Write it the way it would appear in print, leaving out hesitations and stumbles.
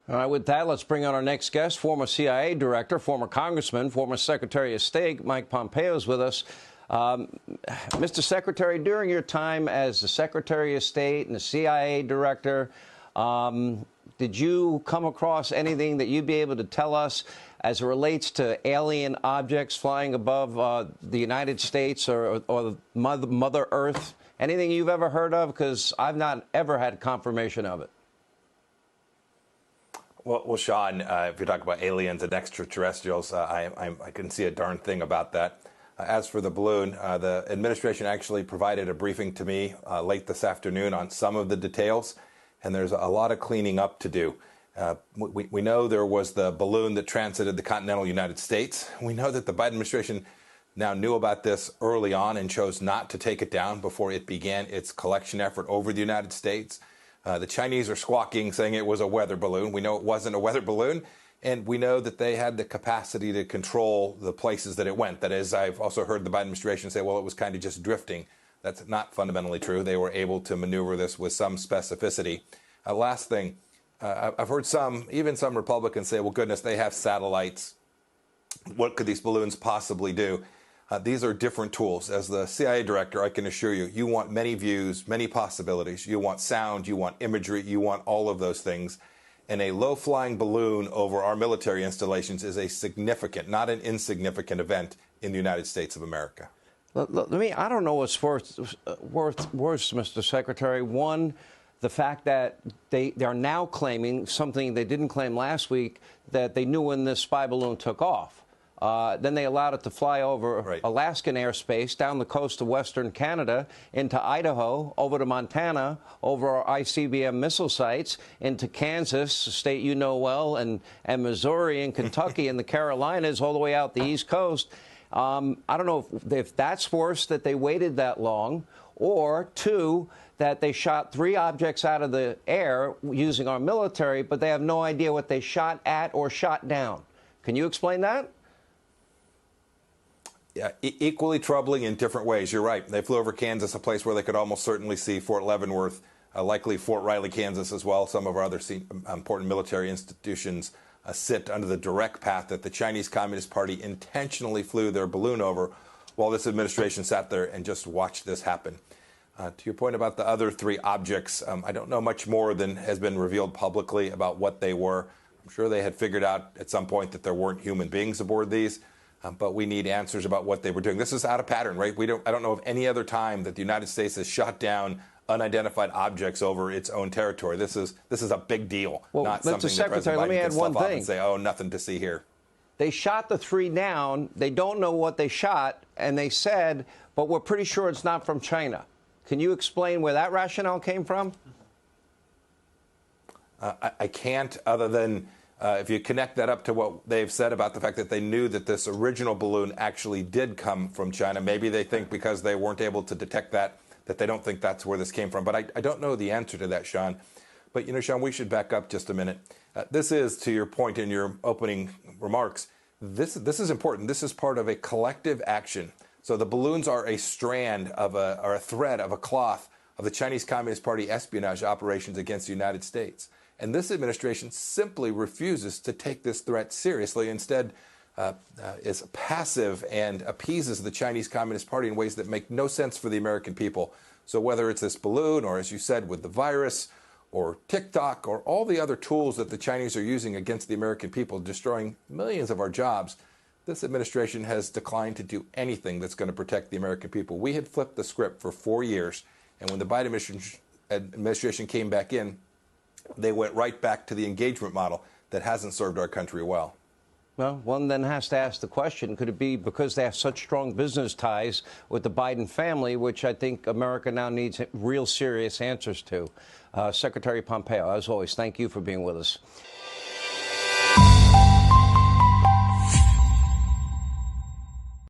All right, with that, let's bring on our next guest, former CIA director, former congressman, former Secretary of State, Mike Pompeo is with us. Mr. Secretary, during your time as the Secretary of State and the CIA director, did you come across anything that you'd be able to tell us as it relates to alien objects flying above the United States or Mother Earth? Anything you've ever heard of? Because I've not ever had confirmation of it. Well, Sean, if you talk about aliens and extraterrestrials, I couldn't see a darn thing about that. As for the balloon, the administration actually provided a briefing to me late this afternoon on some of the details, and there's a lot of cleaning up to do. We know there was the balloon that transited the continental United States. We know that the Biden administration now knew about this early on and chose not to take it down before it began its collection effort over the United States. The Chinese are squawking, saying it was a weather balloon. We know it wasn't a weather balloon, and we know that they had the capacity to control the places that it went. That is, I've also heard the Biden administration say, well, it was kind of just drifting. That's not fundamentally true. They were able to maneuver this with some specificity. Last thing, I've heard even some Republicans say, well, goodness, they have satellites. What could these balloons possibly do? These are different tools. As the CIA director, I can assure you, you want many views, many possibilities. You want sound, you want imagery, you want all of those things. And a low-flying balloon over our military installations is a significant, not an insignificant event in the United States of America. I don't know what's worse, Mr. Secretary. One, the fact that they are now claiming something they didn't claim last week, that they knew when this spy balloon took off. Then they allowed it to fly over Alaskan airspace, down the coast of western Canada, into Idaho, over to Montana, over our ICBM missile sites, into Kansas, a state you know well, and Missouri and Kentucky and the Carolinas, all the way out the East Coast. I don't know if that's worse, that they waited that long, or two, that they shot 3 objects out of the air using our military, but they have no idea what they shot at or shot down. Can you explain that? Yeah, equally troubling in different ways. You're right. They flew over Kansas, a place where they could almost certainly see Fort Leavenworth, likely Fort Riley, Kansas as well. Some of our other important military institutions sit under the direct path that the Chinese Communist Party intentionally flew their balloon over, while this administration sat there and just watched this happen. To your point about the other 3 objects, I don't know much more than has been revealed publicly about what they were. I'm sure they had figured out at some point that there weren't human beings aboard these. But we need answers about what they were doing. This is out of pattern, right? I don't know of any other time that the United States has shot down unidentified objects over its own territory. This is a big deal, well, not something that President Biden can slough off and say, oh, nothing to see here. They shot the 3 down. They don't know what they shot, and they said, but we're pretty sure it's not from China. Can you explain where that rationale came from? I can't, other than if you connect that up to what they've said about the fact that they knew that this original balloon actually did come from China. Maybe they think because they weren't able to detect that they don't think that's where this came from. But I don't know the answer to that, Sean. But, you know, Sean, we should back up just a minute. This is, to your point in your opening remarks, this is important. This is part of a collective action. So the balloons are a strand of or a thread of a cloth of the Chinese Communist Party espionage operations against the United States. And this administration simply refuses to take this threat seriously. Instead, is passive and appeases the Chinese Communist Party in ways that make no sense for the American people. So whether it's this balloon or, as you said, with the virus or TikTok or all the other tools that the Chinese are using against the American people, destroying millions of our jobs, this administration has declined to do anything that's going to protect the American people. We had flipped the script for 4 years. And when the Biden administration came back in, they went right back to the engagement model that hasn't served our country well. Well, one then has to ask the question, could it be because they have such strong business ties with the Biden family, which I think America now needs real serious answers to? Secretary Pompeo, as always, thank you for being with us.